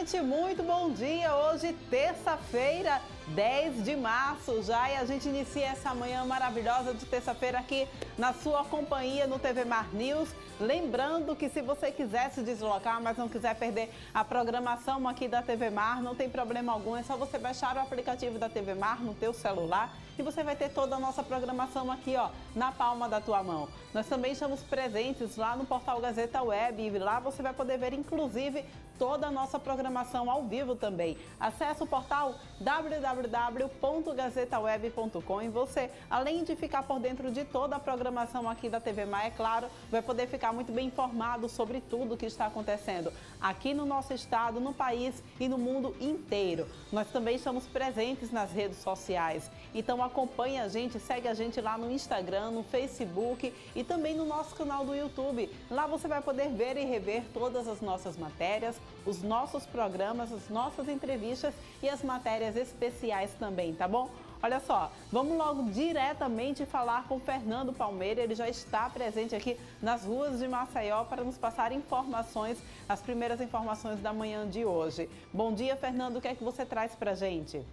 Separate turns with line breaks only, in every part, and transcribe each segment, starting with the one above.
gente, muito bom dia. Hoje, terça-feira, 10 de março já, e a gente inicia essa manhã maravilhosa de terça-feira aqui na sua companhia no TV Mar News. Lembrando que se você quiser se deslocar, mas não quiser perder a programação aqui da TV Mar, não tem problema algum, é só você baixar o aplicativo da TV Mar no teu celular e você vai ter toda a nossa programação aqui, ó, na palma da tua mão. Nós também estamos presentes lá no portal Gazeta Web e lá você vai poder ver, inclusive, toda a nossa programação ao vivo também. Acesse o portal www.gazetaweb.com e você, além de ficar por dentro de toda a programação aqui da TV Mar, é claro, vai poder ficar muito bem informado sobre tudo o que está acontecendo aqui no nosso estado, no país e no mundo inteiro. Nós também estamos presentes nas redes sociais, então acompanhe a gente, segue a gente lá no Instagram, no Facebook e também no nosso canal do YouTube. Lá você vai poder ver e rever todas as nossas matérias, os nossos programas, as nossas entrevistas e as matérias especiais também, tá bom? Olha só, vamos logo diretamente falar com o Fernando Palmeira, ele já está presente aqui nas ruas de Maceió para nos passar informações, as primeiras informações da manhã de hoje. Bom dia, Fernando, o que é que você traz para a gente?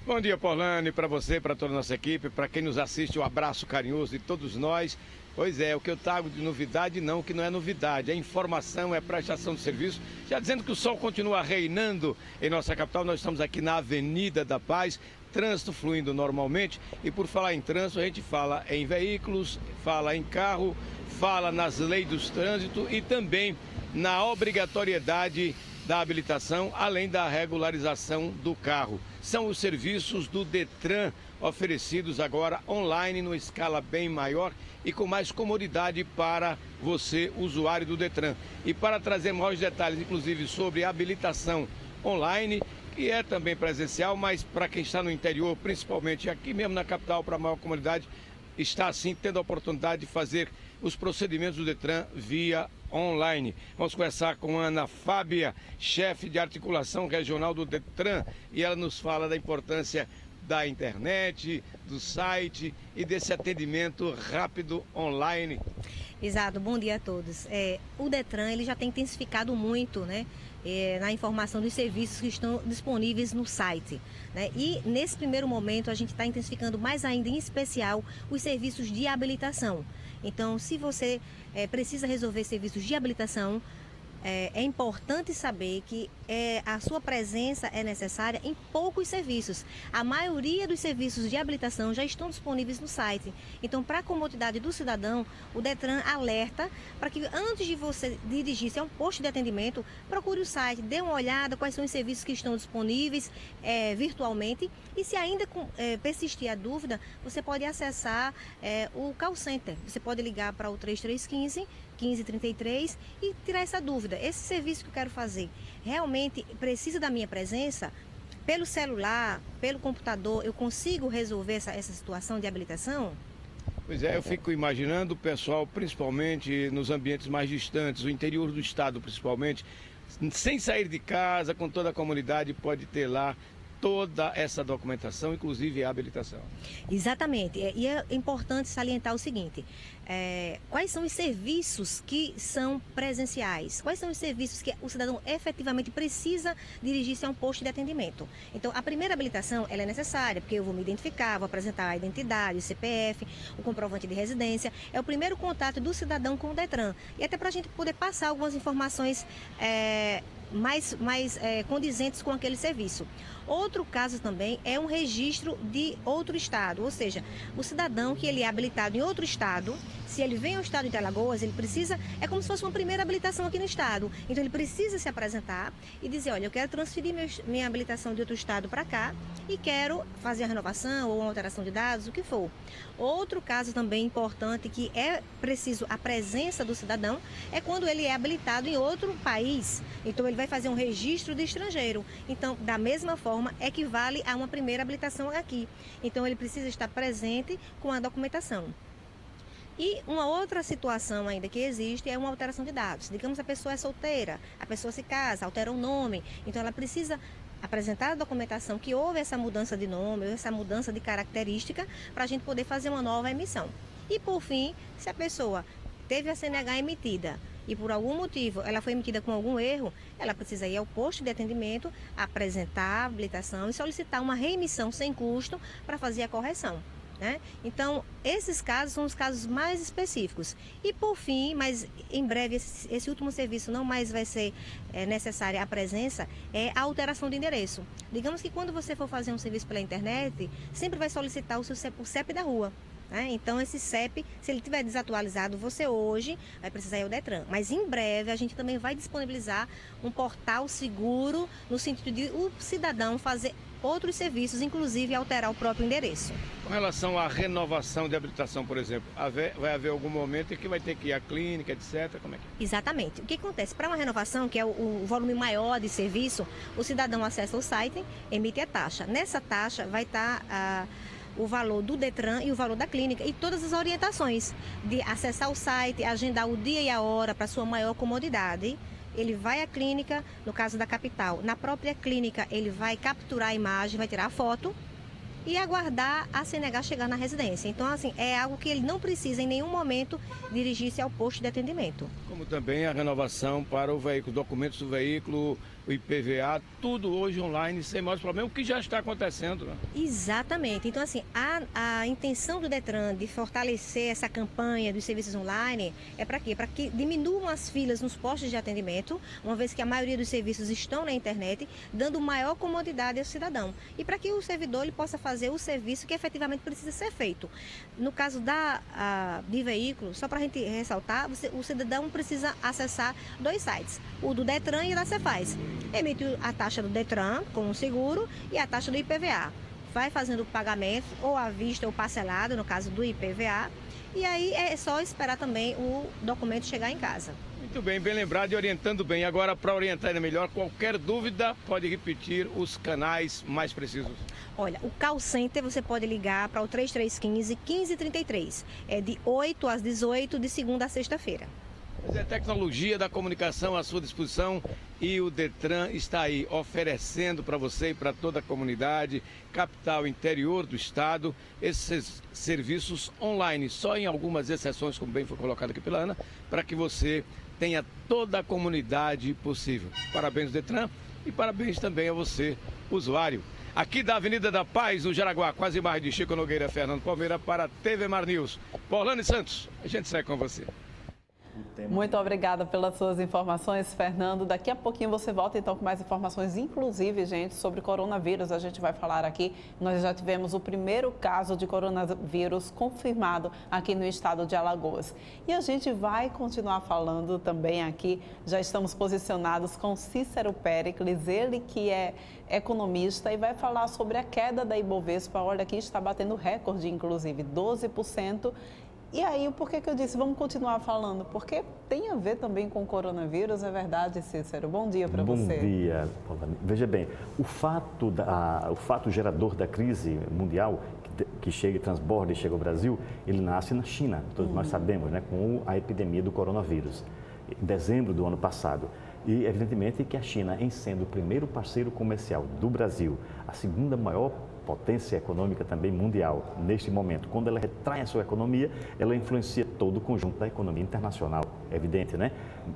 Bom dia, Polane, para você, para toda a nossa equipe, para quem nos assiste, um abraço carinhoso de todos nós. Pois é, o que eu trago de novidade não, que não é novidade, é informação, é prestação de serviço. Já dizendo que o sol continua reinando em nossa capital, nós estamos aqui na Avenida da Paz, trânsito fluindo normalmente. E por falar em trânsito, a gente fala em veículos, fala em carro, fala nas leis do trânsito e também na obrigatoriedade da habilitação, além da regularização do carro. São os serviços do Detran oferecidos agora online, numa escala bem maior e com mais comodidade para você, usuário do Detran. E para trazer maiores detalhes, inclusive sobre habilitação online, que é também presencial, mas para quem está no interior, principalmente aqui mesmo na capital, para a maior comunidade, está assim tendo a oportunidade de fazer os procedimentos do Detran via online. Vamos conversar com Ana Fábia, chefe de articulação regional do Detran, e ela nos fala da importância da internet, do site e desse atendimento rápido online.
Exato, bom dia a todos. O Detran ele já tem intensificado muito, né, na informação dos serviços que estão disponíveis no site, né? E nesse primeiro momento a gente está intensificando mais ainda, em especial, os serviços de habilitação. Então, se você precisa resolver serviços de habilitação, é importante saber que a sua presença é necessária em poucos serviços. A maioria dos serviços de habilitação já estão disponíveis no site. Então, para a comodidade do cidadão, o Detran alerta para que antes de você dirigir-se a um posto de atendimento, procure o site, dê uma olhada quais são os serviços que estão disponíveis virtualmente. E se ainda persistir a dúvida, você pode acessar o call center. Você pode ligar para o 3315-1533 e tirar essa dúvida. Esse serviço que eu quero fazer realmente precisa da minha presença? Pelo celular, pelo computador, eu consigo resolver essa situação de habilitação?
Pois é, eu fico imaginando o pessoal, principalmente nos ambientes mais distantes, o interior do estado principalmente, sem sair de casa, com toda a comunidade, pode ter lá toda essa documentação, inclusive a habilitação.
Exatamente. E é importante salientar o seguinte: quais são os serviços que são presenciais? Quais são os serviços que o cidadão efetivamente precisa dirigir-se a um posto de atendimento? Então, a primeira habilitação ela é necessária, porque eu vou me identificar, vou apresentar a identidade, o CPF, o comprovante de residência. É o primeiro contato do cidadão com o Detran. E até para a gente poder passar algumas informações mais condizentes com aquele serviço. Outro caso também é um registro de outro estado, ou seja, o cidadão que ele é habilitado em outro estado, se ele vem ao estado de Alagoas, ele precisa, é como se fosse uma primeira habilitação aqui no estado, então ele precisa se apresentar e dizer, olha, eu quero transferir minha habilitação de outro estado para cá e quero fazer a renovação ou uma alteração de dados, o que for. Outro caso também importante que é preciso a presença do cidadão é quando ele é habilitado em outro país, então ele vai fazer um registro de estrangeiro, então da mesma forma equivale a uma primeira habilitação aqui, então ele precisa estar presente com a documentação. E uma outra situação ainda que existe é uma alteração de dados. Digamos, a pessoa é solteira, a pessoa se casa, altera o nome, então ela precisa apresentar a documentação que houve essa mudança de nome, essa mudança de característica, para a gente poder fazer uma nova emissão. E por fim, se a pessoa teve a CNH emitida e por algum motivo ela foi emitida com algum erro, ela precisa ir ao posto de atendimento, apresentar a habilitação e solicitar uma reemissão sem custo para fazer a correção. Né? Então, esses casos são os casos mais específicos. E por fim, mas em breve esse último serviço não mais vai ser necessária a presença, é a alteração de endereço. Digamos que quando você for fazer um serviço pela internet, sempre vai solicitar o CEP da rua. Né? Então, esse CEP, se ele estiver desatualizado, você hoje vai precisar ir ao Detran. Mas em breve a gente também vai disponibilizar um portal seguro no sentido de o cidadão fazer outros serviços, inclusive alterar o próprio endereço.
Com relação à renovação de habilitação, por exemplo, vai haver algum momento em que vai ter que ir à clínica, etc. Como é que é?
Exatamente. O que acontece? Para uma renovação, que é o volume maior de serviço, o cidadão acessa o site, emite a taxa. Nessa taxa vai estar o valor do Detran e o valor da clínica e todas as orientações de acessar o site, agendar o dia e a hora para sua maior comodidade. Ele vai à clínica, no caso da capital, na própria clínica ele vai capturar a imagem, vai tirar a foto e aguardar a CNH chegar na residência. Então, assim, é algo que ele não precisa em nenhum momento dirigir-se ao posto de atendimento.
Como também a renovação para o veículo, documentos do veículo, o IPVA, tudo hoje online, sem maiores problemas, o que já está acontecendo. Né?
Exatamente. Então, assim, a intenção do Detran de fortalecer essa campanha dos serviços online é para quê? Para que diminuam as filas nos postos de atendimento, uma vez que a maioria dos serviços estão na internet, dando maior comodidade ao cidadão. E para que o servidor ele possa fazer o serviço que efetivamente precisa ser feito. No caso de veículo, só para a gente ressaltar, o cidadão precisa acessar 2 sites, o do Detran e o da Cefaz. Emite a taxa do Detran com o seguro e a taxa do IPVA. Vai fazendo o pagamento ou à vista ou parcelado, no caso do IPVA, e aí é só esperar também o documento chegar em casa.
Muito bem, bem lembrado e orientando bem. Agora, para orientar ainda melhor, qualquer dúvida, pode repetir os canais mais precisos.
Olha, o call center você pode ligar para o 3315-1533. É de 8 às 18, de segunda a sexta-feira.
Mas é tecnologia da comunicação à sua disposição e o Detran está aí oferecendo para você e para toda a comunidade, capital, interior do estado, esses serviços online, só em algumas exceções, como bem foi colocado aqui pela Ana, para que você tenha toda a comunidade possível. Parabéns, Detran, e parabéns também a você, usuário. Aqui da Avenida da Paz, no Jaraguá, quase mais de Chico Nogueira, Fernando Palmeira, para a TV Mar News. Paulane Santos, a gente segue com você.
Muito obrigada pelas suas informações, Fernando. Daqui a pouquinho você volta então com mais informações, inclusive, gente, sobre coronavírus. A gente vai falar aqui. Nós já tivemos o primeiro caso de coronavírus confirmado aqui no estado de Alagoas. E a gente vai continuar falando também aqui. Já estamos posicionados com Cícero Péricles, ele que é economista e vai falar sobre a queda da Ibovespa. Olha, aqui está batendo recorde, inclusive, 12%. E aí, por que eu disse, vamos continuar falando? Porque tem a ver também com o coronavírus, é verdade, Cícero? Bom dia para você.
Bom dia, Paulane. Veja bem, o fato gerador da crise mundial, que chega e transborda e chega ao Brasil, ele nasce na China, todos nós sabemos, né, com a epidemia do coronavírus, em dezembro do ano passado. E, evidentemente, que a China, em sendo o primeiro parceiro comercial do Brasil, a segunda maior potência econômica também mundial, neste momento, quando ela retrai a sua economia, ela influencia todo o conjunto da economia internacional. É evidente, né?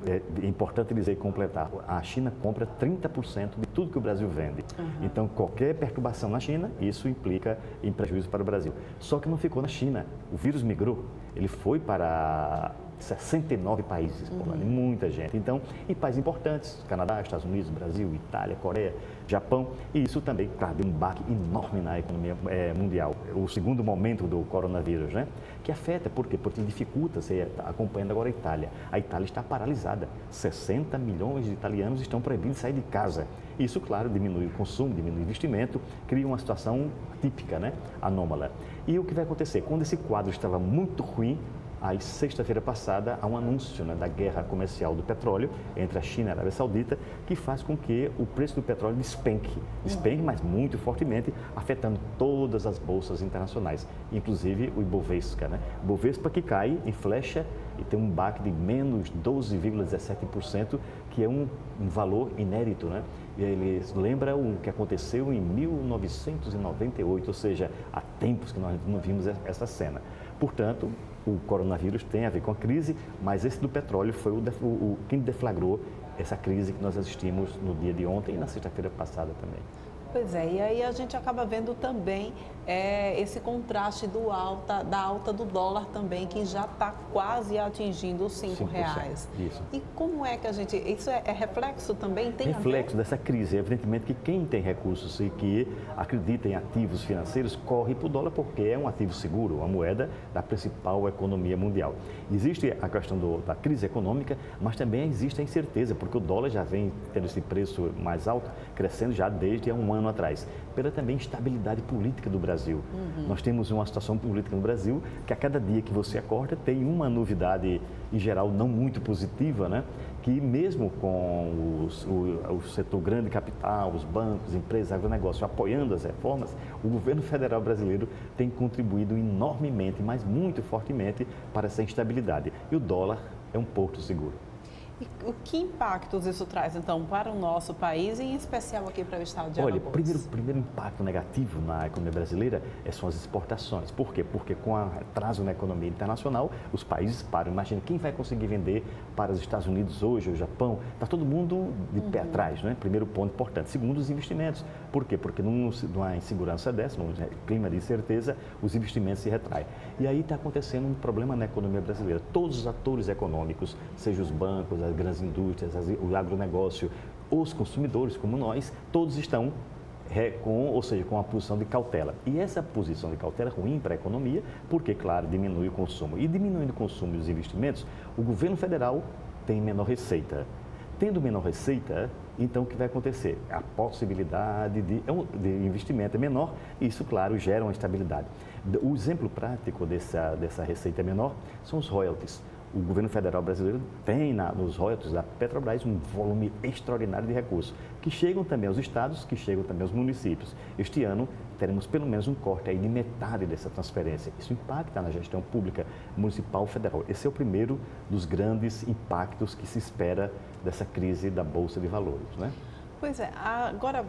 É importante dizer e completar, a China compra 30% de tudo que o Brasil vende. Então, qualquer perturbação na China, isso implica em prejuízo para o Brasil. Só que não ficou na China, o vírus migrou, ele foi para 69 países, muita gente. Então, em países importantes, Canadá, Estados Unidos, Brasil, Itália, Coreia, Japão, e isso também, claro, deu um baque enorme na economia mundial. O segundo momento do coronavírus, né? Que afeta, por quê? Porque dificulta, você está acompanhando agora a Itália. A Itália está paralisada, 60 milhões de italianos estão proibidos de sair de casa. Isso, claro, diminui o consumo, diminui o investimento, cria uma situação típica, né? Anômala. E o que vai acontecer? Quando esse quadro estava muito ruim, aí, sexta-feira passada, há um anúncio, né, da guerra comercial do petróleo entre a China e a Arábia Saudita, que faz com que o preço do petróleo despenque, mas muito fortemente, afetando todas as bolsas internacionais, inclusive o Ibovespa, né? O Ibovespa que cai em flecha e tem um baque de menos 12,17%, que é um valor inédito, né? E ele lembra o que aconteceu em 1998, ou seja, há tempos que nós não vimos essa cena. Portanto, o coronavírus tem a ver com a crise, mas esse do petróleo foi quem deflagrou essa crise que nós assistimos no dia de ontem e na sexta-feira passada também.
Pois é, e aí a gente acaba vendo também esse contraste da alta do dólar também, que já está quase atingindo os R$ 5,00.
Isso.
E como é que a gente... Isso é reflexo também? Tem
reflexo dessa crise. Evidentemente que quem tem recursos e que acredita em ativos financeiros corre para o dólar porque é um ativo seguro, uma moeda da principal economia mundial. Existe a questão da crise econômica, mas também existe a incerteza, porque o dólar já vem tendo esse preço mais alto, crescendo já desde há um ano atrás, pela também instabilidade política do Brasil. Nós temos uma situação política no Brasil que a cada dia que você acorda tem uma novidade, em geral, não muito positiva, né? Que mesmo com o setor grande capital, os bancos, empresas, agronegócio apoiando as reformas, o governo federal brasileiro tem contribuído enormemente, mas muito fortemente para essa instabilidade. E o dólar é um porto seguro.
E que impactos isso traz, então, para o nosso país e, em especial, aqui para o estado de Alagoas?
Olha, primeiro impacto negativo na economia brasileira são as exportações. Por quê? Porque com o atraso na economia internacional, os países param. Imagina, quem vai conseguir vender para os Estados Unidos hoje, o Japão? Está todo mundo de pé atrás, né? Primeiro ponto importante. Segundo, os investimentos. Por quê? Porque numa insegurança dessa, num clima de incerteza, os investimentos se retraem. E aí está acontecendo um problema na economia brasileira. Todos os atores econômicos, seja os bancos, as grandes indústrias, o agronegócio, os consumidores como nós, todos estão com a posição de cautela. E essa posição de cautela é ruim para a economia, porque, claro, diminui o consumo. E diminuindo o consumo e os investimentos, o governo federal tem menor receita. Tendo menor receita, então o que vai acontecer? A possibilidade de investimento é menor e isso, claro, gera uma estabilidade. O exemplo prático dessa receita menor são os royalties. O governo federal brasileiro tem nos royalties da Petrobras um volume extraordinário de recursos, que chegam também aos estados, que chegam também aos municípios. Este ano teremos pelo menos um corte aí de metade dessa transferência. Isso impacta na gestão pública municipal federal. Esse é o primeiro dos grandes impactos que se espera dessa crise da Bolsa de Valores, né?
Pois é, agora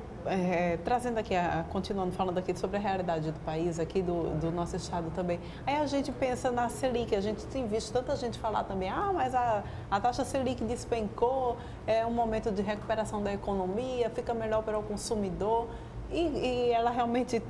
trazendo aqui, continuando falando aqui sobre a realidade do país, aqui do nosso estado também, aí a gente pensa na Selic, a gente tem visto tanta gente falar também, mas a taxa Selic despencou, é um momento de recuperação da economia, fica melhor para o consumidor. E ela realmente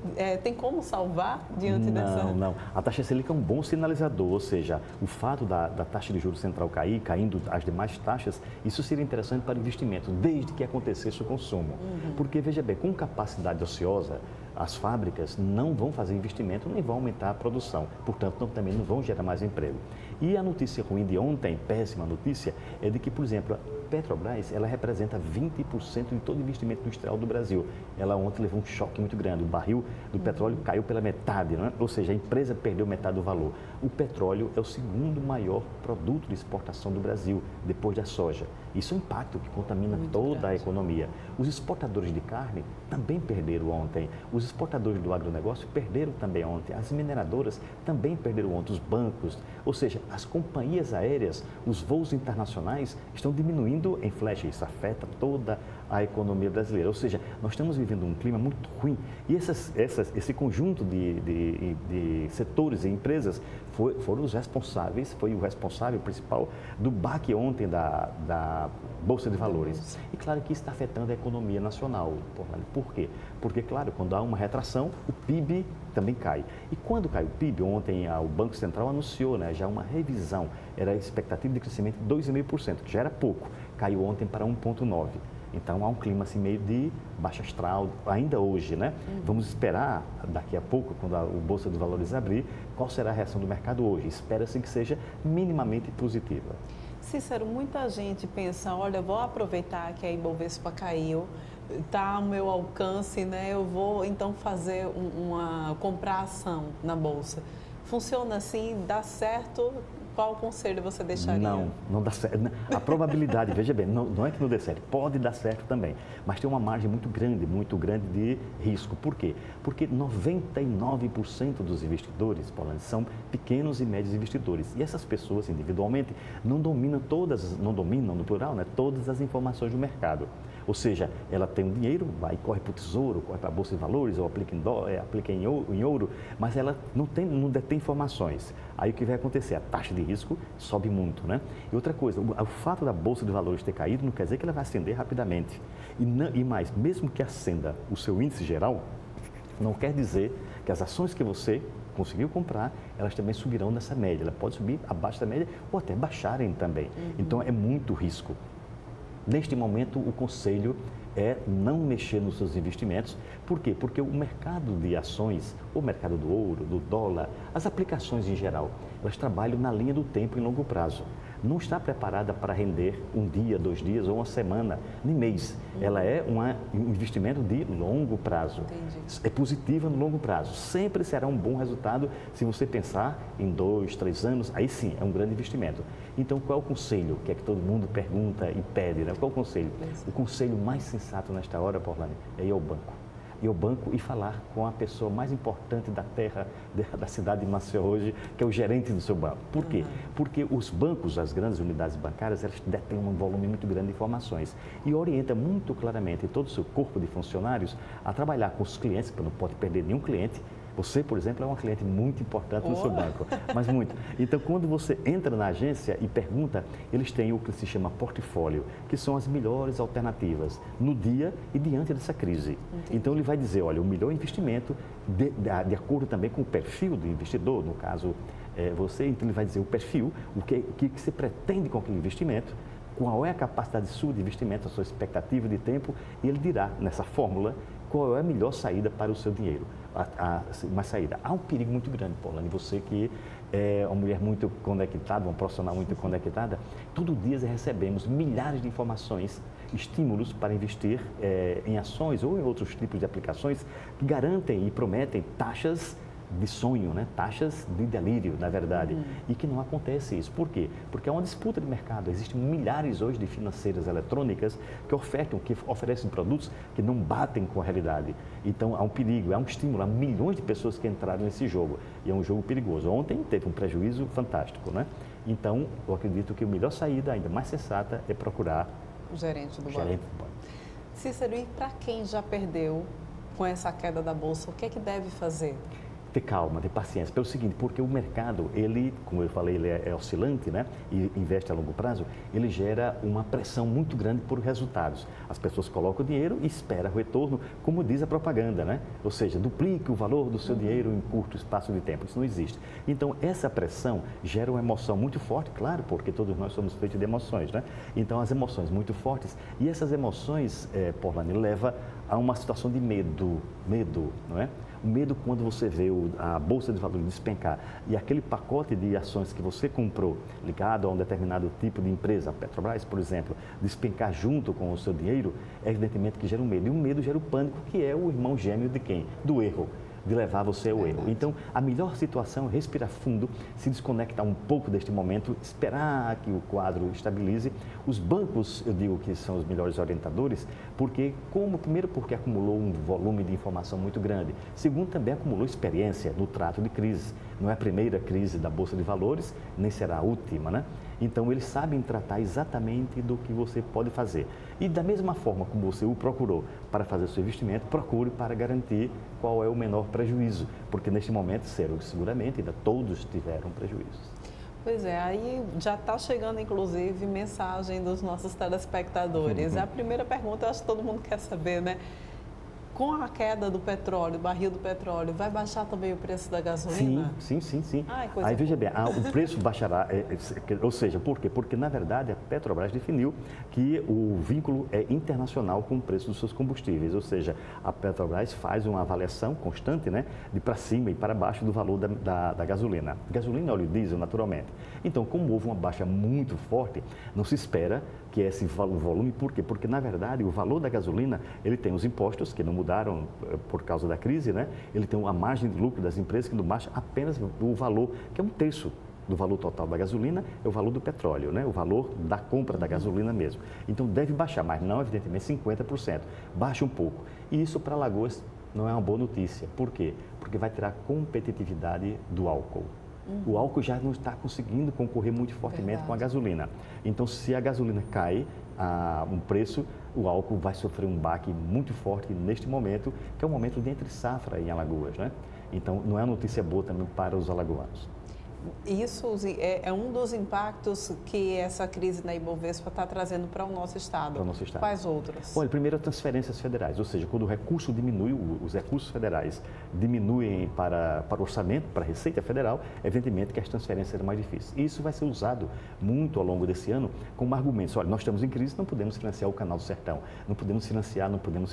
tem como salvar diante dessa...
Não. A taxa Selic é um bom sinalizador, ou seja, o fato da taxa de juros central caindo as demais taxas, isso seria interessante para investimento, desde que acontecesse o consumo. Porque, veja bem, com capacidade ociosa, as fábricas não vão fazer investimento nem vão aumentar a produção, portanto, também não vão gerar mais emprego. E a notícia ruim de ontem, péssima notícia, é de que, por exemplo, a Petrobras, ela representa 20% de todo o investimento industrial do Brasil. Ela ontem levou um choque muito grande, o barril do petróleo caiu pela metade, né? Ou seja, a empresa perdeu metade do valor. O petróleo é o segundo maior produto de exportação do Brasil, depois da soja. Isso é um impacto que contamina toda a economia. Os exportadores de carne também perderam ontem. Os exportadores do agronegócio perderam também ontem. As mineradoras também perderam ontem. Os bancos, ou seja, as companhias aéreas, os voos internacionais estão diminuindo em flecha. Isso afeta toda a economia brasileira. Ou seja, nós estamos vivendo um clima muito ruim. E esse conjunto de setores e empresas foi o responsável principal do baque ontem da Bolsa de Valores. E claro que isso está afetando a economia nacional. Por quê? Porque, claro, quando há uma retração, o PIB também cai. E quando cai o PIB, ontem o Banco Central anunciou, né, já uma revisão, era a expectativa de crescimento de 2,5%, que já era pouco, caiu ontem para 1,9%. Então, há um clima assim meio de baixa astral, ainda hoje, né? Vamos esperar daqui a pouco, quando o Bolsa de Valores abrir, qual será a reação do mercado hoje. Espera-se que seja minimamente positiva.
Cícero, muita gente pensa, olha, vou aproveitar que a Ibovespa caiu, está ao meu alcance, né? Eu vou então fazer comprar ação na Bolsa. Funciona assim? Dá certo? Qual conselho você deixaria?
Não dá certo. A probabilidade, veja bem, não é que não dê certo, pode dar certo também, mas tem uma margem muito grande de risco. Por quê? Porque 99% dos investidores, Paulo, são pequenos e médios investidores. E essas pessoas, individualmente, não dominam no plural, né, todas as informações do mercado. Ou seja, ela tem um dinheiro, vai, corre para o tesouro, corre para a Bolsa de Valores, ou aplica em ouro, mas ela não detém informações. Aí o que vai acontecer? A taxa de risco sobe muito, né? E outra coisa, o fato da Bolsa de Valores ter caído não quer dizer que ela vai ascender rapidamente. E mais, mesmo que ascenda o seu índice geral, não quer dizer que as ações que você conseguiu comprar, elas também subirão nessa média. Ela pode subir abaixo da média ou até baixarem também. Então, é muito risco. Neste momento, o conselho é não mexer nos seus investimentos. Por quê? Porque o mercado de ações, o mercado do ouro, do dólar, as aplicações em geral, elas trabalham na linha do tempo em longo prazo. Não está preparada para render um dia, 2 dias ou uma semana, nem mês. Ela é um investimento de longo prazo.
Entendi.
É positiva no longo prazo. Sempre será um bom resultado se você pensar em 2, 3 anos, aí sim, é um grande investimento. Então, qual é o conselho? Que é que todo mundo pergunta e pede, né? Qual é o conselho? O conselho mais sensato nesta hora, Porlane, é ir ao banco. Ir ao banco e falar com a pessoa mais importante da terra, da cidade de Maceió hoje, que é o gerente do seu banco. Por quê? Porque os bancos, as grandes unidades bancárias, elas detêm um volume muito grande de informações e orienta muito claramente todo o seu corpo de funcionários a trabalhar com os clientes, porque não pode perder nenhum cliente. Você, por exemplo, é um cliente muito importante no seu banco, mas muito. Então, quando você entra na agência e pergunta, eles têm o que se chama portfólio, que são as melhores alternativas no dia e diante dessa crise.
Entendi.
Então, ele vai dizer, olha, o melhor investimento de acordo também com o perfil do investidor, no caso, você, então ele vai dizer o perfil, o que você pretende com aquele investimento, qual é a capacidade sua de investimento, a sua expectativa de tempo, e ele dirá nessa fórmula qual é a melhor saída para o seu dinheiro. Uma saída. Há um perigo muito grande, Paulane, você que é uma mulher muito conectada, uma profissional muito conectada, todo dia recebemos milhares de informações, estímulos para investir em ações ou em outros tipos de aplicações que garantem e prometem taxas de sonho, né? Taxas de delírio, na verdade, e que não acontece isso. Por quê? Porque é uma disputa de mercado. Existem milhares hoje de financeiras eletrônicas que oferecem produtos que não batem com a realidade. Então, há um perigo, há um estímulo, há milhões de pessoas que entraram nesse jogo e é um jogo perigoso. Ontem teve um prejuízo fantástico, né? Então, eu acredito que a melhor saída, ainda mais sensata, é procurar
O gerente do
gerente
banco.
do banco.
Cícero, e para quem já perdeu com essa queda da bolsa, o que é que deve fazer?
Ter calma, ter paciência. Pelo seguinte, porque o mercado, ele, como eu falei, ele é oscilante, né? E investe a longo prazo, ele gera uma pressão muito grande por resultados. As pessoas colocam o dinheiro e esperam o retorno, como diz a propaganda, né? Ou seja, duplique o valor do seu dinheiro em curto espaço de tempo. Isso não existe. Então, essa pressão gera uma emoção muito forte, claro, porque todos nós somos feitos de emoções, né? Então, as emoções muito fortes, e essas emoções, Porlane, leva a uma situação de medo, não é? O medo quando você vê a Bolsa de Valores despencar e aquele pacote de ações que você comprou ligado a um determinado tipo de empresa, a Petrobras, por exemplo, despencar junto com o seu dinheiro, é evidentemente que gera um medo. E o medo gera o pânico, que é o irmão gêmeo de quem? Do erro. De levar você ao erro. Então, a melhor situação é respirar fundo, se desconectar um pouco deste momento, esperar que o quadro estabilize. Os bancos, eu digo que são os melhores orientadores, primeiro porque acumulou um volume de informação muito grande, segundo também acumulou experiência no trato de crises. Não é a primeira crise da Bolsa de Valores, nem será a última, né? Então, eles sabem tratar exatamente do que você pode fazer. E da mesma forma como você o procurou para fazer o seu investimento, procure para garantir qual é o menor prejuízo, porque neste momento, seguramente, ainda todos tiveram prejuízos.
Pois é, aí já está chegando, inclusive, mensagem dos nossos telespectadores. A primeira pergunta, eu acho que todo mundo quer saber, né? Com a queda do petróleo, barril do petróleo, vai baixar também o preço da gasolina?
Sim.
Ai, coisa
Aí veja
boa.
bem, o preço baixará, ou seja, por quê? Porque na verdade a Petrobras definiu que o vínculo é internacional com o preço dos seus combustíveis, ou seja, a Petrobras faz uma avaliação constante, né, de para cima e para baixo do valor da gasolina. Gasolina e óleo diesel, naturalmente. Então, como houve uma baixa muito forte, não se espera que esse volume, por quê? Porque, na verdade, o valor da gasolina, ele tem os impostos, que não mudaram por causa da crise, né? Ele tem a margem de lucro das empresas, que não baixa apenas o valor, que é 1/3 do valor total da gasolina, é o valor do petróleo, né? O valor da compra da gasolina mesmo. Então, deve baixar, mas não, evidentemente, 50%. Baixa um pouco. E isso, para Alagoas, não é uma boa notícia. Por quê? Porque vai tirar competitividade do álcool. O álcool já não está conseguindo concorrer muito fortemente com a gasolina. Então, se a gasolina cai um preço, o álcool vai sofrer um baque muito forte neste momento, que é o momento de entre safra em Alagoas, né? Então, não é notícia boa também para os alagoanos.
Isso é um dos impactos que essa crise na Ibovespa está trazendo para o nosso estado.
Para o nosso estado.
Quais outros?
Olha, primeiro, transferências federais, ou seja, quando o recurso diminui, os recursos federais diminuem para o orçamento, para a Receita Federal, evidentemente que as transferências serão mais difíceis. E isso vai ser usado muito ao longo desse ano como argumento. Olha, nós estamos em crise, não podemos financiar o Canal do Sertão, não podemos financiar, não podemos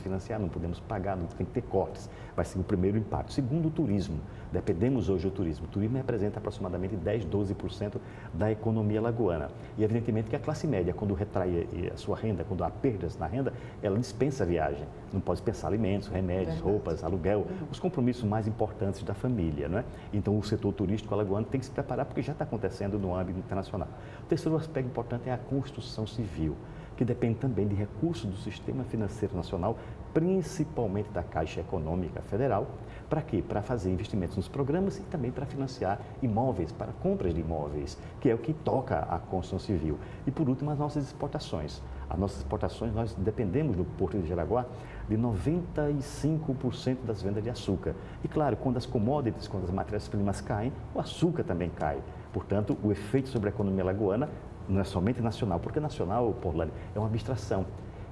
pagar, não tem que ter cortes. Vai ser o primeiro impacto. Segundo, o turismo. Dependemos hoje do turismo. O turismo representa aproximadamente 10, 12% da economia lagoana. E evidentemente que a classe média, quando retrai a sua renda, quando há perdas na renda, ela dispensa a viagem. Não pode dispensar alimentos, remédios, roupas, aluguel, os compromissos mais importantes da família, não é? Então o setor turístico alagoano tem que se preparar porque já está acontecendo no âmbito internacional. O terceiro aspecto importante é a construção civil, que depende também de recursos do sistema financeiro nacional, principalmente da Caixa Econômica Federal. Para quê? Para fazer investimentos nos programas e também para financiar imóveis, para compras de imóveis, que é o que toca a construção civil. E por último, as nossas exportações. As nossas exportações, nós dependemos do Porto de Jaraguá de 95% das vendas de açúcar. E claro, quando as commodities, quando as matérias-primas caem, o açúcar também cai. Portanto, o efeito sobre a economia lagoana não é somente nacional, porque nacional, Porlane, é uma abstração.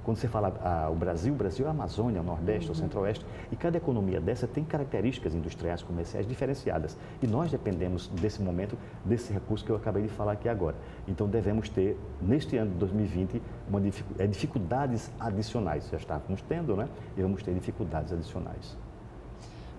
Quando você fala o Brasil é a Amazônia, o Nordeste, o Centro-Oeste, e cada economia dessa tem características industriais, comerciais diferenciadas. E nós dependemos desse momento, desse recurso que eu acabei de falar aqui agora. Então devemos ter, neste ano de 2020, dificuldades adicionais. Já estávamos tendo, né? E vamos ter dificuldades adicionais.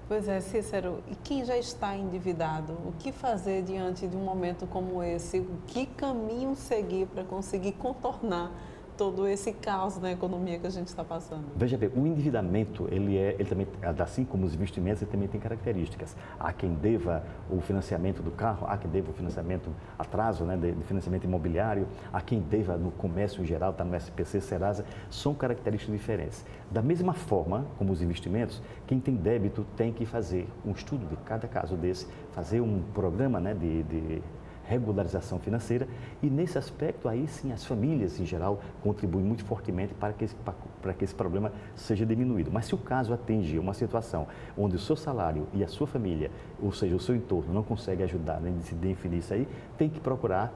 Pois é, Cícero, e quem já está endividado, o que fazer diante de um momento como esse? Que caminho seguir para conseguir contornar todo esse caos na economia que a gente está passando?
Veja bem, o endividamento, ele também, assim como os investimentos, ele também tem características. Há quem deva o financiamento do carro, há quem deva o financiamento atraso, né, de financiamento imobiliário, há quem deva no comércio em geral, está no SPC, Serasa, são características diferentes. Da mesma forma, como os investimentos, quem tem débito tem que fazer um estudo de cada caso desse, fazer um programa, né, de regularização financeira, e nesse aspecto aí sim as famílias em geral contribuem muito fortemente para que esse problema seja diminuído. Mas se o caso atinge uma situação onde o seu salário e a sua família, ou seja, o seu entorno não consegue ajudar nem se definir isso aí, tem que procurar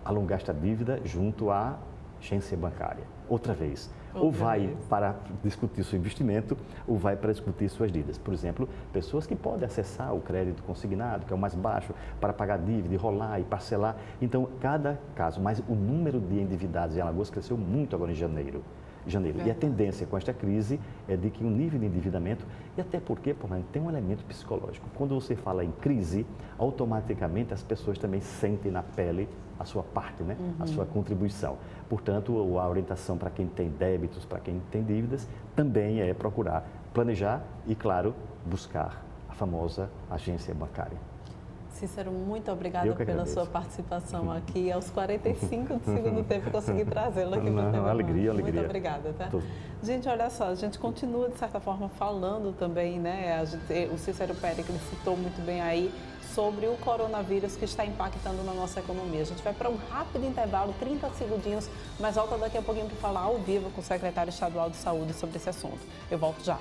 alongar esta dívida junto à agência bancária. Outra vez. Ou vai para discutir seu investimento, ou vai para discutir suas dívidas. Por exemplo, pessoas que podem acessar o crédito consignado, que é o mais baixo, para pagar dívida, enrolar e parcelar. Então, cada caso, mas o número de endividados em Alagoas cresceu muito agora em janeiro. E a tendência com esta crise é de que o nível de endividamento, e até porque, tem um elemento psicológico. Quando você fala em crise, automaticamente as pessoas também sentem na pele a sua parte, né? A sua contribuição. Portanto, a orientação para quem tem débitos, para quem tem dívidas, também é procurar planejar e, claro, buscar a famosa agência bancária.
Cícero, muito obrigada pela sua participação aqui. Aos 45 do segundo tempo, consegui trazê-lo aqui para o tema.
Alegria.
Muito obrigada, tá? Gente, olha só, a gente continua, de certa forma, falando também, né? O Cícero Pérez, ele citou muito bem aí sobre o coronavírus que está impactando na nossa economia. A gente vai para um rápido intervalo, 30 segundinhos, mas volta daqui a pouquinho para falar ao vivo com o secretário estadual de saúde sobre esse assunto. Eu volto já.